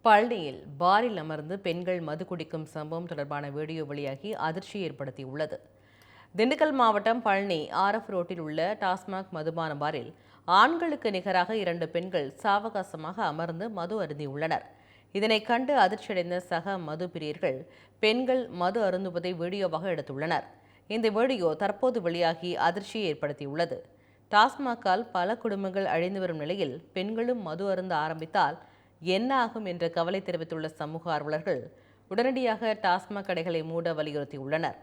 பழனியில் பாரில் அமர்ந்து பெண்கள் மது குடிக்கும் சம்பவம் தொடர்பான வீடியோ வெளியாகி அதிர்ச்சி ஏற்படுத்தியுள்ளது. திண்டுக்கல் மாவட்டம் பழனி ஆர்எஃப் ரோட்டில் உள்ள டாஸ்மாக் மதுபான பாரில் ஆண்களுக்கு நிகராக 2 பெண்கள் சாவகாசமாக அமர்ந்து மது அருந்தியுள்ளனர். இதனை கண்டு அதிர்ச்சியடைந்த சக மது பிரியர்கள் பெண்கள் மது அருந்துவதை வீடியோவாக எடுத்துள்ளனர். இந்த வீடியோ தற்போது வெளியாகி அதிர்ச்சியை ஏற்படுத்தியுள்ளது. டாஸ்மாக்கால் பல குடும்பங்கள் அழிந்து வரும் நிலையில் பெண்களும் மது அருந்த ஆரம்பித்தால் என்ன ஆகும் என்ற கவலை தெரிவித்துள்ள சமூக ஆர்வலர்கள் உடனடியாக டாஸ்மாக் கடைகளை மூட வலியுறுத்தியுள்ளனர்.